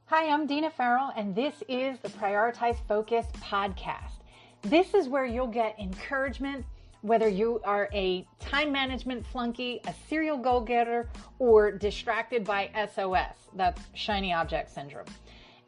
Hi, I'm Deana Farrell, and this is the Prioritize Focus podcast. This is where you'll get encouragement, whether you are a time management flunky, a serial goal-getter, or distracted by SOS, that's shiny object syndrome.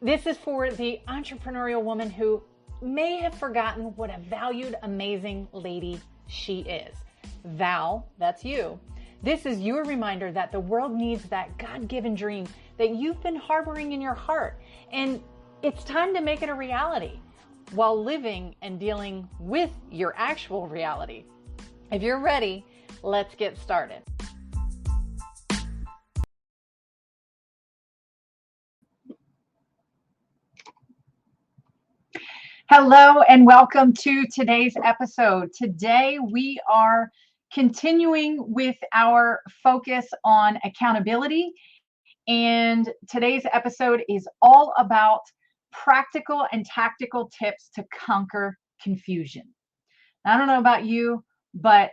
This is for the entrepreneurial woman who may have forgotten what a valued, amazing lady she is. Val, that's you. This is your reminder that the world needs that God-given dream that you've been harboring in your heart. And it's time to make it a reality while living and dealing with your actual reality. If you're ready, let's get started. Hello and welcome to today's episode. Today we are continuing with our focus on accountability. And today's episode is all about practical and tactical tips to conquer confusion. I don't know about you, but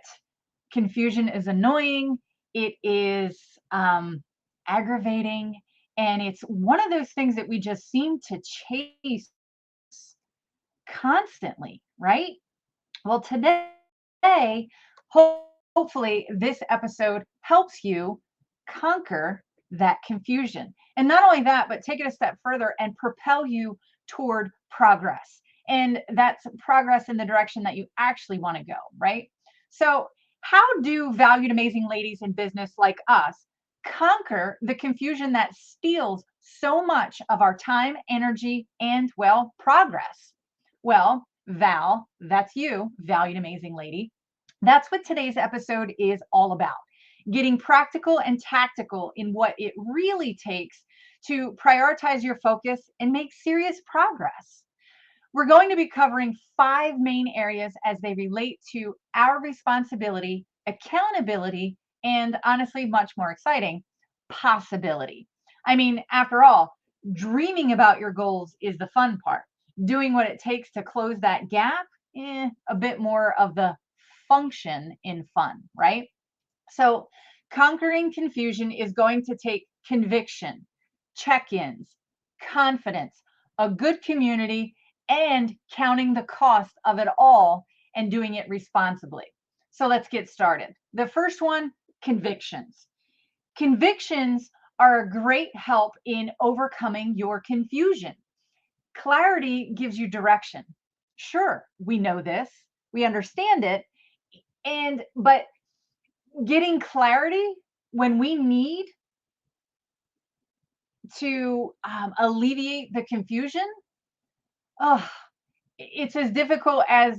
confusion is annoying. It is aggravating. And it's one of those things that we just seem to chase constantly, right? Well, today, hopefully this episode helps you conquer that confusion. And not only that, but take it a step further and propel you toward progress. And that's progress in the direction that you actually want to go, right? So how do valued, amazing ladies in business like us conquer the confusion that steals so much of our time, energy, and, well, progress? Well, Val, that's you, valued, amazing lady. That's what today's episode is all about. Getting practical and tactical in what it really takes to prioritize your focus and make serious progress. We're going to be covering 5 main areas as they relate to our responsibility, accountability, and honestly, much more exciting, possibility. I mean, after all, dreaming about your goals is the fun part. Doing what it takes to close that gap, a bit more of the function in fun, right? So conquering confusion is going to take conviction, check-ins, confidence, a good community, and counting the cost of it all and doing it responsibly. So let's get started. The first one, convictions. Convictions are a great help in overcoming your confusion. Clarity gives you direction. Sure, we know this, we understand it, but getting clarity when we need to alleviate the confusion, it's as difficult as,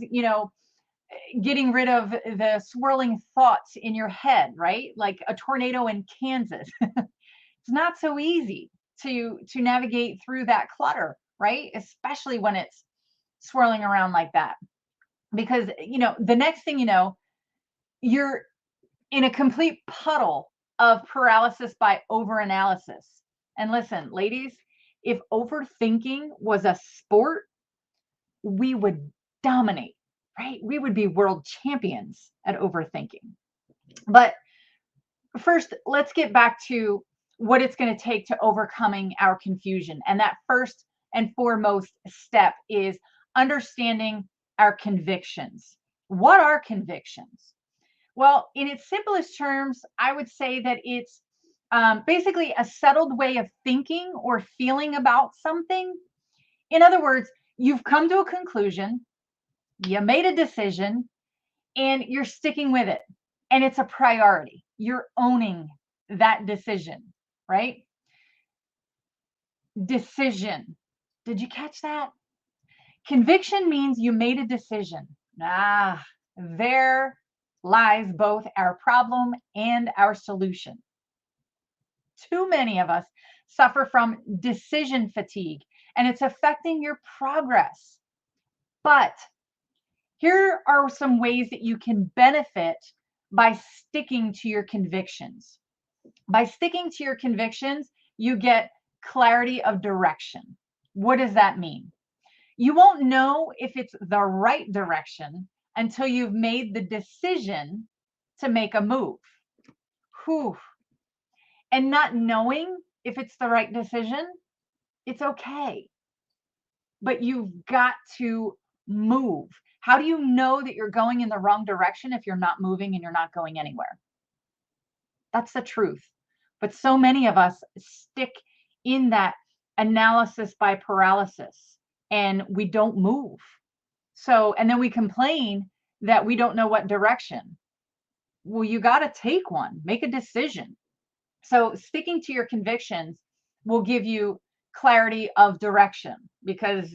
getting rid of the swirling thoughts in your head, right? Like a tornado in Kansas. It's not so easy to navigate through that clutter, right? Especially when it's swirling around like that. Because, the next thing you know, you're in a complete puddle of paralysis by overanalysis. And listen, ladies, if overthinking was a sport, we would dominate, right? We would be world champions at overthinking. But first, let's get back to what it's going to take to overcoming our confusion. And that first and foremost step is understanding our convictions. What are convictions? Well, in its simplest terms, I would say that it's basically a settled way of thinking or feeling about something. In other words, you've come to a conclusion, you made a decision, and you're sticking with it. And it's a priority. You're owning that decision, right? Decision. Did you catch that? Conviction means you made a decision. There lies both our problem and our solution. Too many of us suffer from decision fatigue, and it's affecting your progress. But here are some ways that you can benefit by sticking to your convictions. By sticking to your convictions, you get clarity of direction. What does that mean? You won't know if it's the right direction until you've made the decision to make a move. Whew. And not knowing if it's the right decision It's okay, but you've got to move. How do you know that you're going in the wrong direction if you're not moving and you're not going anywhere? That's the truth. But so many of us stick in that analysis by paralysis and we don't move. So, and then we complain that we don't know what direction. Well, you got to take one, make a decision. So, sticking to your convictions will give you clarity of direction, because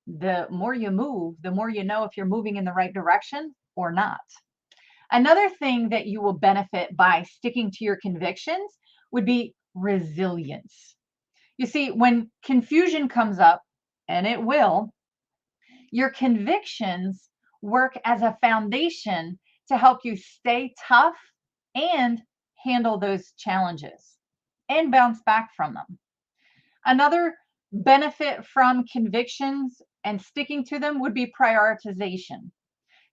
the more you move, the more you know if you're moving in the right direction or not. Another thing that you will benefit by sticking to your convictions would be resilience. You see, when confusion comes up, and it will, your convictions work as a foundation to help you stay tough and handle those challenges and bounce back from them. Another benefit from convictions and sticking to them would be prioritization.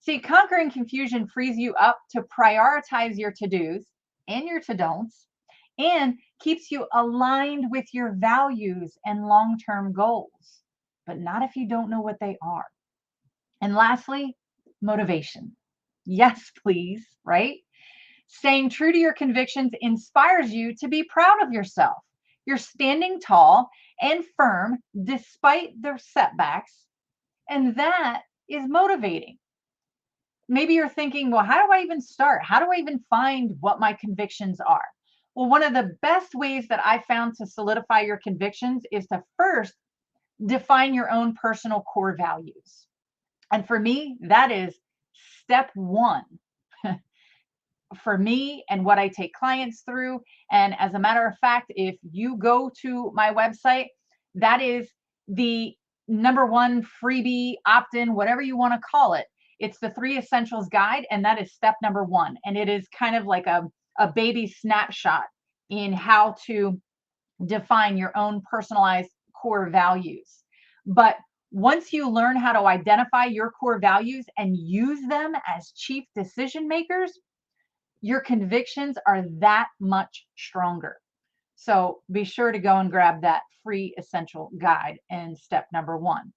See, conquering confusion frees you up to prioritize your to-dos and your to-don'ts, and keeps you aligned with your values and long-term goals, but not if you don't know what they are. And lastly, motivation. Yes, please, right? Staying true to your convictions inspires you to be proud of yourself. You're standing tall and firm despite the setbacks, and that is motivating. Maybe you're thinking, well, how do I even start? How do I even find what my convictions are? Well, one of the best ways that I found to solidify your convictions is to first define your own personal core values. And for me, that is step one for me and what I take clients through. And as a matter of fact, if you go to my website, that is the number one freebie, opt-in, whatever you want to call it. It's the 3 Essentials Guide, and that is step number one. And it is kind of like a baby snapshot in how to define your own personalized core values. But once you learn how to identify your core values and use them as chief decision makers, your convictions are that much stronger. So be sure to go and grab that free essential guide in step number one.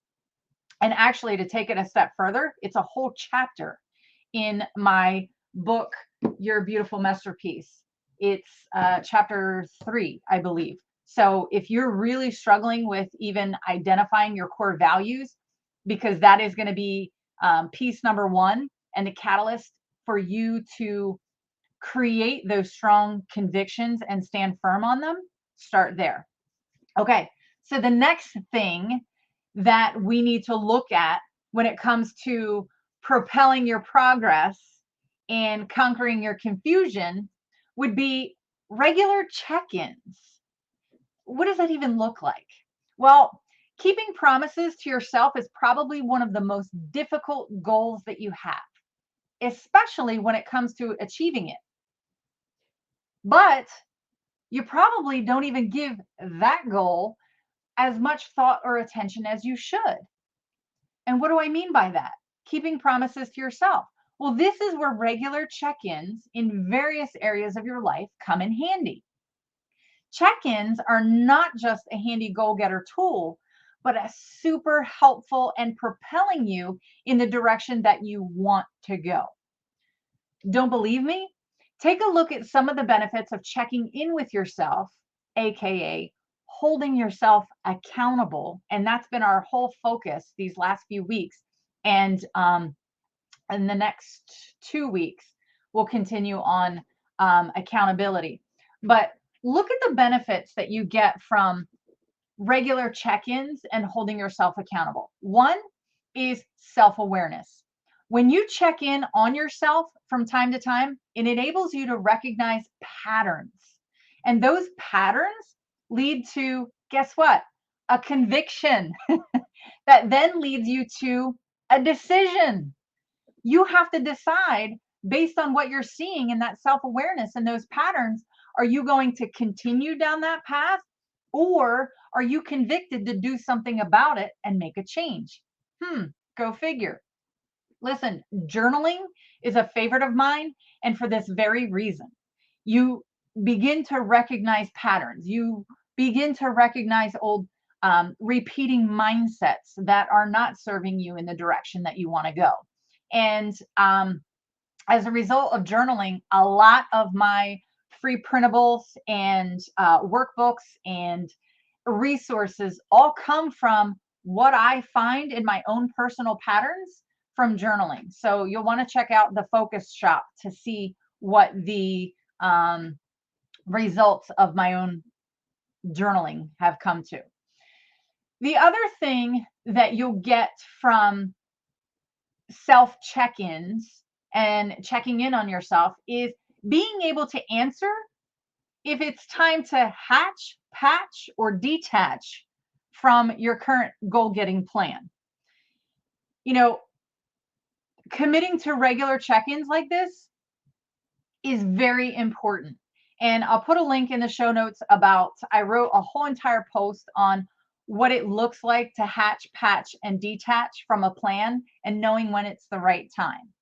And actually, to take it a step further, it's a whole chapter in my book, You're a Beautiful MESSterpiece. It's chapter 3, I believe. So if you're really struggling with even identifying your core values, because that is going to be piece number one and the catalyst for you to create those strong convictions and stand firm on them, start there. Okay, so the next thing that we need to look at when it comes to propelling your progress and conquering your confusion would be regular check-ins. What does that even look like? Well, keeping promises to yourself is probably one of the most difficult goals that you have, especially when it comes to achieving it. But you probably don't even give that goal as much thought or attention as you should. And what do I mean by that? Keeping promises to yourself. Well, this is where regular check-ins in various areas of your life come in handy. Check-ins are not just a handy goal-getter tool, but a super helpful and propelling you in the direction that you want to go. Don't believe me? Take a look at some of the benefits of checking in with yourself, AKA holding yourself accountable. And that's been our whole focus these last few weeks. And in the next 2 weeks, we'll continue on accountability. But look at the benefits that you get from regular check-ins and holding yourself accountable. One is self-awareness. When you check in on yourself from time to time, it enables you to recognize patterns. And those patterns lead to, guess what? A conviction that then leads you to a decision. You have to decide based on what you're seeing in that self-awareness and those patterns. Are you going to continue down that path, or are you convicted to do something about it and make a change? Go figure. Listen, journaling is a favorite of mine, and for this very reason. You begin to recognize patterns. You begin to recognize old repeating mindsets that are not serving you in the direction that you want to go. And as a result of journaling, a lot of my free printables and workbooks and resources all come from what I find in my own personal patterns from journaling. So you'll want to check out the focus shop to see what the results of my own journaling have come to. The other thing that you'll get from self check-ins and checking in on yourself is being able to answer if it's time to hatch, patch, or detach from your current goal-getting plan. You know, committing to regular check-ins like this is very important. And I'll put a link in the show notes about, I wrote a whole entire post on what it looks like to hatch, patch, and detach from a plan and knowing when it's the right time.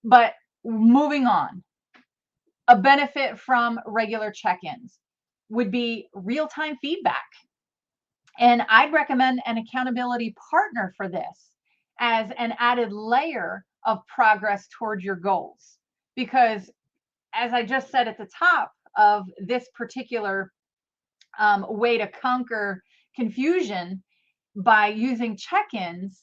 But moving on, a benefit from regular check-ins would be real-time feedback. And I'd recommend an accountability partner for this as an added layer of progress toward your goals. Because as I just said at the top of this particular way to conquer confusion by using check-ins,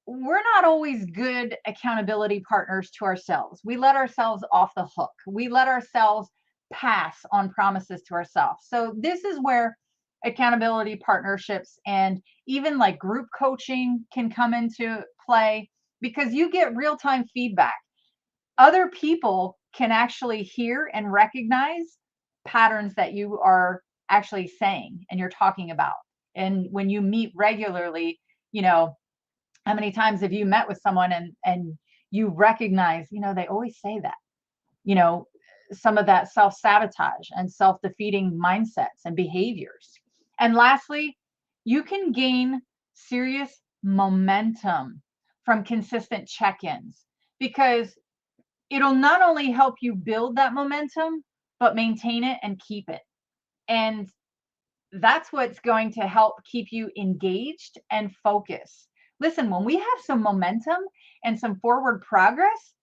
we're not always good accountability partners to ourselves. We let ourselves off the hook. We let ourselves pass on promises to ourselves. So this is where accountability partnerships and even like group coaching can come into play, because you get real-time feedback. Other people can actually hear and recognize patterns that you are actually saying and you're talking about. And when you meet regularly, you know, how many times have you met with someone and you recognize, you know, they always say that, you know, some of that self-sabotage and self-defeating mindsets and behaviors. And lastly, you can gain serious momentum from consistent check-ins, because it'll not only help you build that momentum, but maintain it and keep it. And that's what's going to help keep you engaged and focused. Listen, when we have some momentum and some forward progress,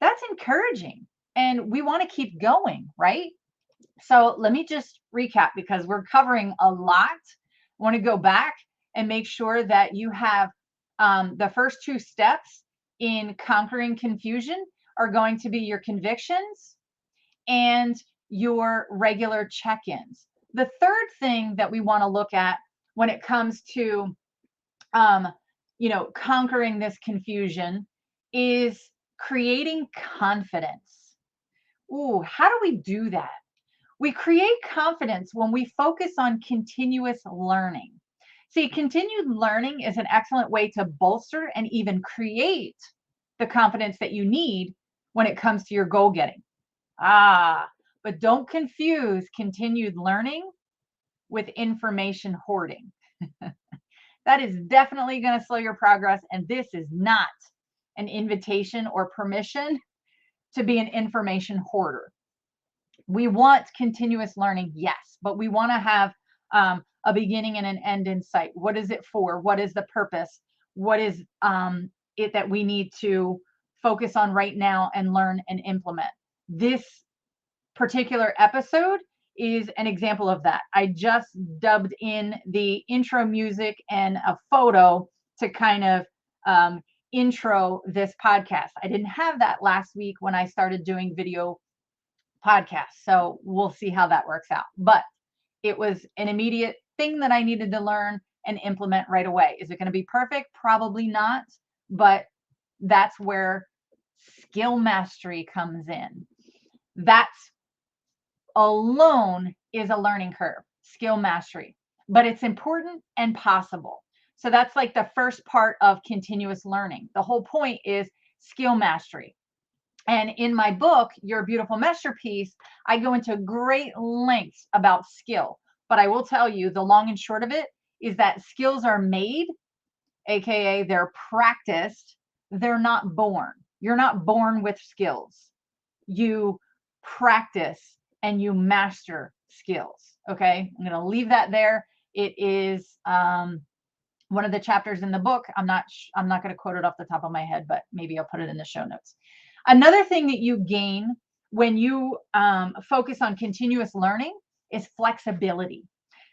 that's encouraging and we want to keep going, right? So let me just recap, because we're covering a lot. I want to go back and make sure that you have the first two steps in conquering confusion are going to be your convictions and your regular check-ins. The third thing that we want to look at when it comes to you know, conquering this confusion is creating confidence. Ooh, how do we do that? We create confidence when we focus on continuous learning. See, continued learning is an excellent way to bolster and even create the confidence that you need when it comes to your goal getting. But don't confuse continued learning with information hoarding. That is definitely going to slow your progress. And this is not an invitation or permission to be an information hoarder. We want continuous learning, yes, but we want to have a beginning and an end in sight. What is it for? What is the purpose? What is it that we need to focus on right now and learn and implement? This particular episode is an example of that. I just dubbed in the intro music and a photo to kind of intro this podcast. I didn't have that last week when I started doing video podcasts. So we'll see how that works out. But it was an immediate thing that I needed to learn and implement right away. Is it going to be perfect? Probably not. But that's where skill mastery comes in. That's alone is a learning curve, skill mastery, but it's important and possible. So that's like the first part of continuous learning. The whole point is skill mastery. And in my book, You're a Beautiful MESSterpiece, I go into great lengths about skill. But I will tell you, the long and short of it is that skills are made, AKA they're practiced. They're not born. You're not born with skills. You practice and you master skills. Okay, I'm going to leave that there It is one of the chapters in the book. I'm not going to quote it off the top of my head, but maybe I'll put it in the show notes. Another thing that you gain when you focus on continuous learning is flexibility.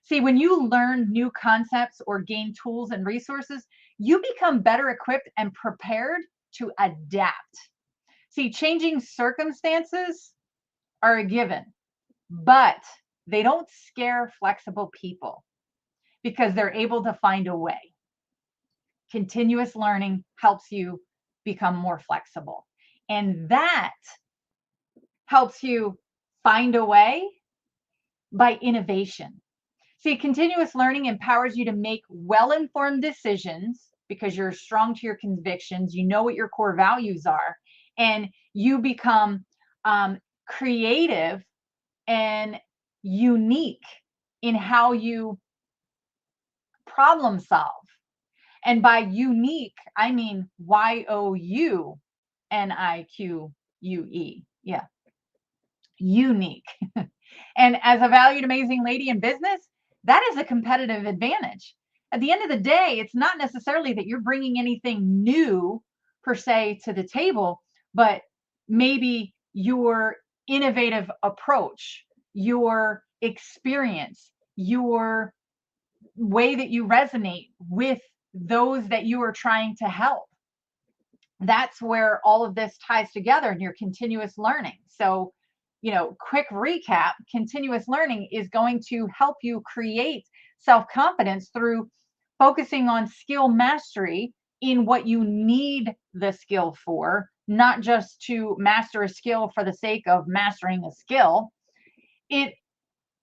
See, when you learn new concepts or gain tools and resources, you become better equipped and prepared to adapt. See, changing circumstances are a given, but they don't scare flexible people because they're able to find a way. Continuous learning helps you become more flexible. And that helps you find a way by innovation. See, continuous learning empowers you to make well-informed decisions because you're strong to your convictions. You know what your core values are, and you become creative and unique in how you problem solve. And by unique, I mean YOUNIQUE. Yeah, unique. And as a valued, amazing lady in business, that is a competitive advantage. At the end of the day, it's not necessarily that you're bringing anything new per se to the table, but maybe your innovative approach, your experience, your way that you resonate with those that you are trying to help. That's where all of this ties together in your continuous learning. So, quick recap, continuous learning is going to help you create self-confidence through focusing on skill mastery in what you need the skill for, not just to master a skill for the sake of mastering a skill. It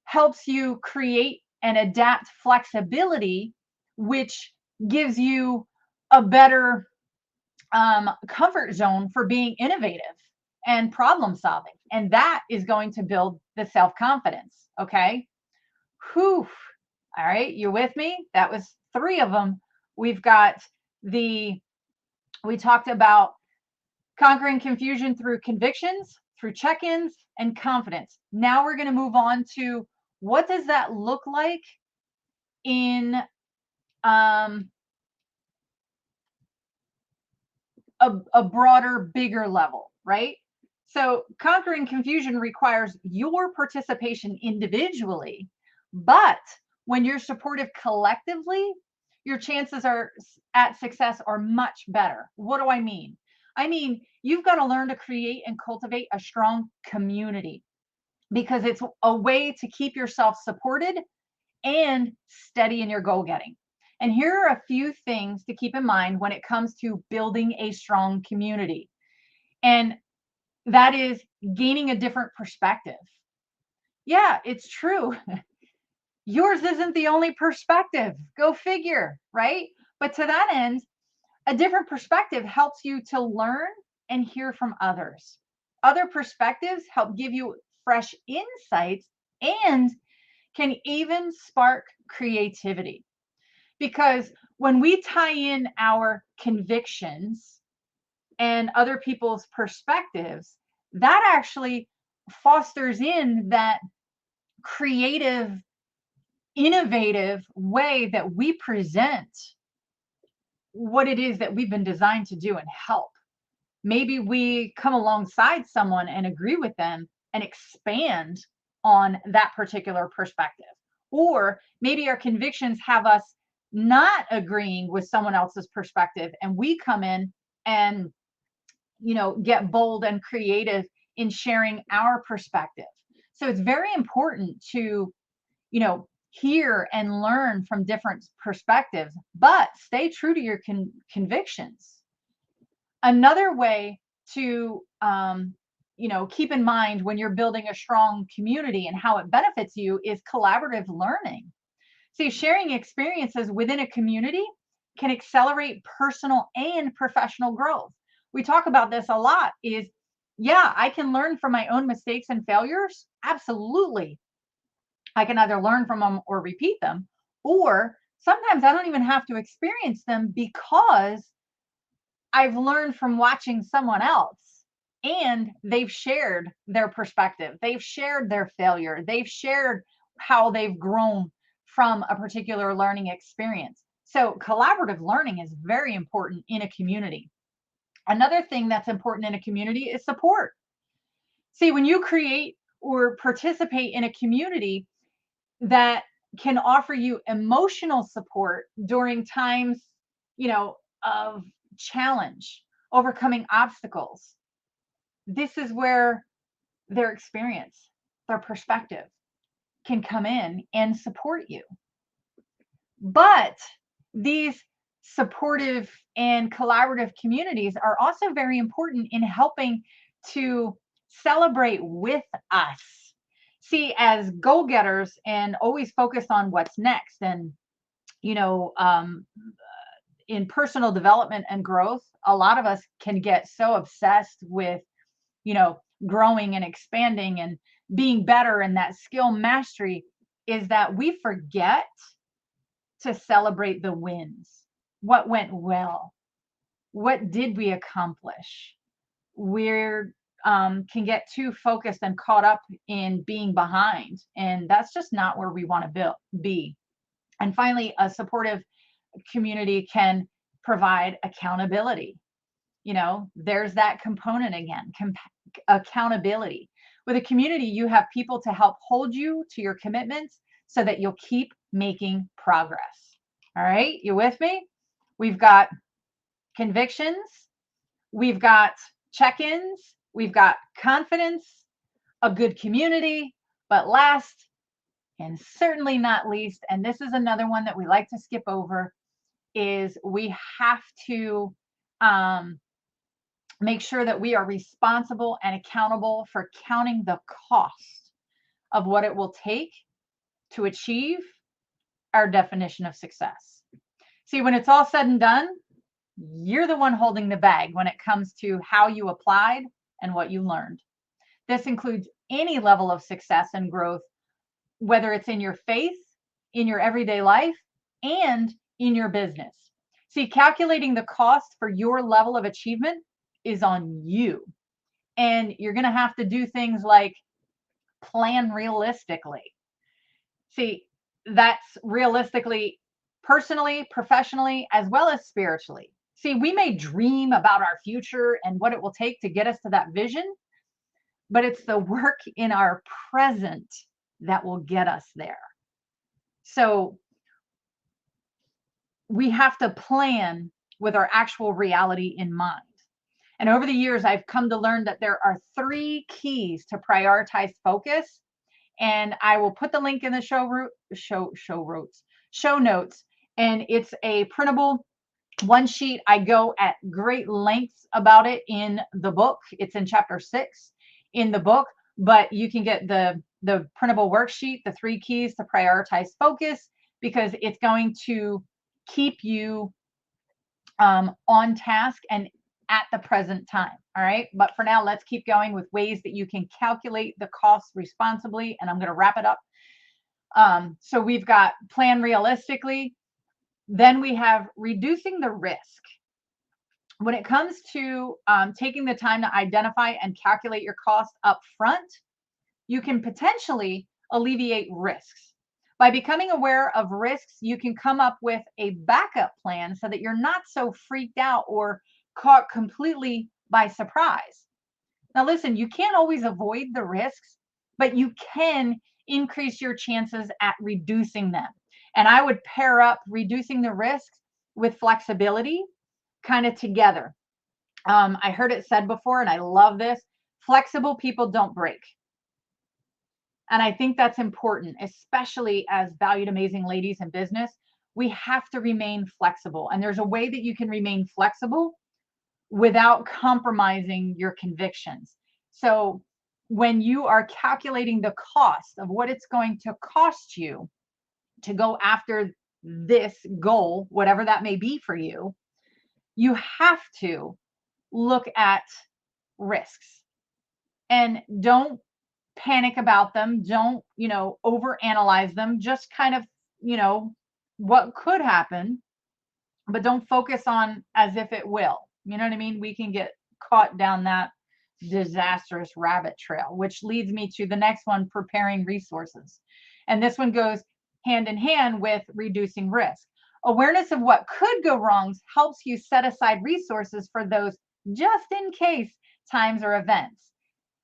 helps you create and adapt flexibility, which gives you a better comfort zone for being innovative and problem solving. And that is going to build the self-confidence. Okay. Whew. All right. You with me? That was 3 of them. We talked about conquering confusion through convictions, through check-ins, and confidence. Now we're going to move on to what does that look like in a broader, bigger level, right? So conquering confusion requires your participation individually, but when you're supportive collectively, your chances at success are much better. What do I mean? I mean, you've got to learn to create and cultivate a strong community because it's a way to keep yourself supported and steady in your goal getting. And here are a few things to keep in mind when it comes to building a strong community. And that is gaining a different perspective. Yeah, it's true. Yours isn't the only perspective. Go figure, right? But to that end, a different perspective helps you to learn and hear from others. Other perspectives help give you fresh insights and can even spark creativity. Because when we tie in our convictions and other people's perspectives, that actually fosters in that creative, innovative way that we present what it is that we've been designed to do and help. Maybe we come alongside someone and agree with them and expand on that particular perspective. Or maybe our convictions have us not agreeing with someone else's perspective, and we come in and get bold and creative in sharing our perspective. So it's very important to hear and learn from different perspectives, but stay true to your convictions. Another way to keep in mind when you're building a strong community and how it benefits you is collaborative learning. See, sharing experiences within a community can accelerate personal and professional growth. We talk about this a lot is, yeah, I can learn from my own mistakes and failures. Absolutely. I can either learn from them or repeat them, or sometimes I don't even have to experience them because I've learned from watching someone else and they've shared their perspective. They've shared their failure. They've shared how they've grown from a particular learning experience. So collaborative learning is very important in a community. Another thing that's important in a community is support. See, when you create or participate in a community that can offer you emotional support during times, of challenge, overcoming obstacles, this is where their experience, their perspective can come in and support you. But these supportive and collaborative communities are also very important in helping to celebrate with us. See, as goal getters and always focus on what's next, and you know, um, in personal development and growth, a lot of us can get so obsessed with, growing and expanding and being better and that skill mastery, is that we forget to celebrate the wins. What went well? What did we accomplish? We're can get too focused and caught up in being behind, and that's just not where we want to be. And finally, a supportive community can provide accountability. There's that component again, accountability. With a community, you have people to help hold you to your commitments so that you'll keep making progress. All right, you with me? We've got convictions, we've got check-ins, we've got confidence, a good community, but last and certainly not least, and this is another one that we like to skip over, is we have to make sure that we are responsible and accountable for counting the cost of what it will take to achieve our definition of success. See, when it's all said and done, you're the one holding the bag when it comes to how you applied and what you learned. This includes any level of success and growth, whether it's in your faith, in your everyday life, and in your business. See, calculating the cost for your level of achievement is on you. And you're going to have to do things like plan realistically. See, that's realistically, personally, professionally, as well as spiritually. See, we may dream about our future and what it will take to get us to that vision, but it's the work in our present that will get us there. So we have to plan with our actual reality in mind. And over the years, I've come to learn that there are 3 keys to prioritize focus. And I will put the link in the show notes. And it's a printable one sheet. I go at great lengths about it in the book. It's in chapter 6 in the book, but you can get the printable worksheet, the 3 keys to prioritize focus, because it's going to keep you on task and at the present time. All right. But for now, let's keep going with ways that you can calculate the costs responsibly. And I'm going to wrap it up. So we've got plan realistically. Then we have reducing the risk. When it comes to taking the time to identify and calculate your costs up front, you can potentially alleviate risks. By becoming aware of risks, you can come up with a backup plan so that you're not so freaked out or caught completely by surprise. Now, listen, you can't always avoid the risks, but you can increase your chances at reducing them. And I would pair up reducing the risks with flexibility kind of together. I heard it said before, and I love this: flexible people don't break. And I think that's important, especially as valued, amazing ladies in business. We have to remain flexible. And there's a way that you can remain flexible without compromising your convictions. So when you are calculating the cost of what it's going to cost you to go after this goal, whatever that may be for you, you have to look at risks and don't panic about them. Don't, overanalyze them. Just kind of, what could happen, but don't focus on as if it will. You know what I mean? We can get caught down that disastrous rabbit trail, which leads me to the next one: preparing resources. And this one goes, hand in hand with reducing risk. Awareness of what could go wrong helps you set aside resources for those just in case times or events.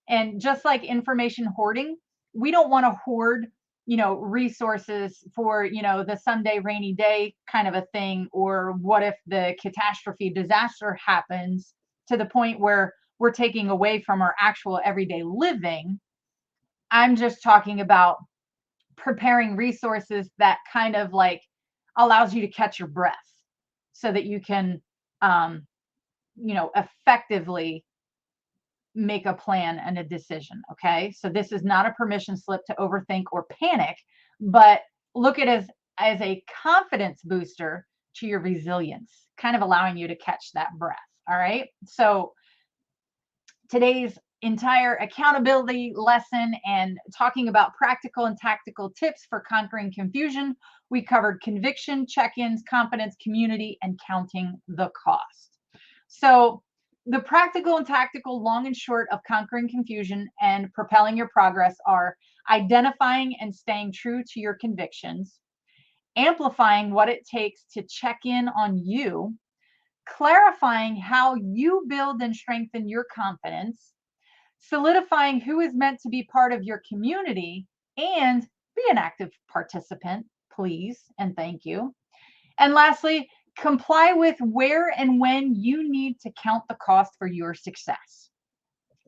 And just like information hoarding, we don't want to hoard, resources for, the someday rainy day kind of a thing, or what if the catastrophe disaster happens to the point where we're taking away from our actual everyday living. I'm just talking about preparing resources that kind of like allows you to catch your breath so that you can, um, effectively make a plan and a decision. Okay. So this is not a permission slip to overthink or panic, but look at it as a confidence booster to your resilience, kind of allowing you to catch that breath. All right. So today's entire accountability lesson and talking about practical and tactical tips for conquering confusion, we covered conviction, check-ins, confidence, community, and counting the cost. So the practical and tactical long and short of conquering confusion and propelling your progress are identifying and staying true to your convictions, amplifying what it takes to check in on you, clarifying how you build and strengthen your confidence, solidifying who is meant to be part of your community, and be an active participant, please, and thank you. And lastly, comply with where and when you need to count the cost for your success.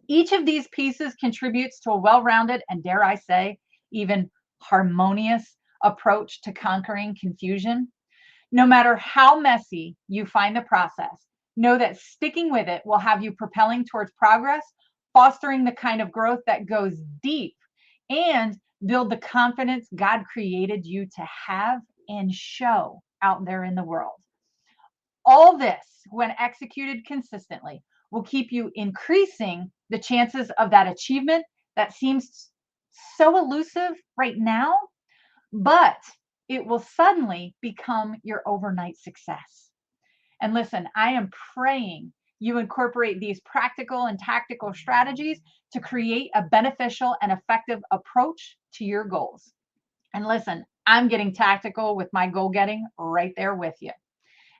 Each of these pieces contributes to a well-rounded and, dare I say, even harmonious approach to conquering confusion. No matter how messy you find the process, know that sticking with it will have you propelling towards progress, fostering the kind of growth that goes deep, and build the confidence God created you to have and show out there in the world. All this, when executed consistently, will keep you increasing the chances of that achievement that seems so elusive right now, but it will suddenly become your overnight success. And listen, I am praying you incorporate these practical and tactical strategies to create a beneficial and effective approach to your goals. And listen, I'm getting tactical with my goal getting right there with you.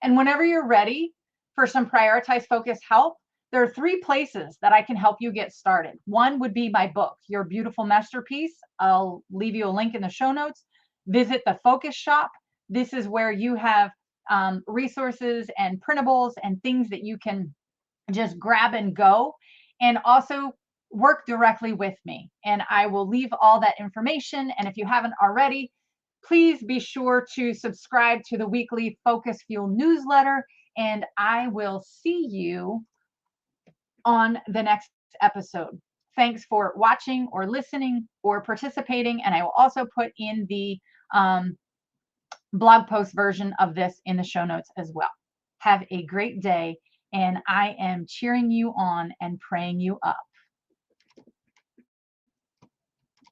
And whenever you're ready for some prioritized focused help, there are 3 places that I can help you get started. One would be my book, You're a Beautiful MESSterpiece. I'll leave you a link in the show notes. Visit the Focus Shop. This is where you have resources and printables and things that you can just grab and go, and also work directly with me. And I will leave all that information. And if you haven't already, please be sure to subscribe to the weekly Focus Fuel newsletter. And I will see you on the next episode. Thanks for watching or listening or participating. And I will also put in the blog post version of this in the show notes as well. Have a great day. And I am cheering you on and praying you up.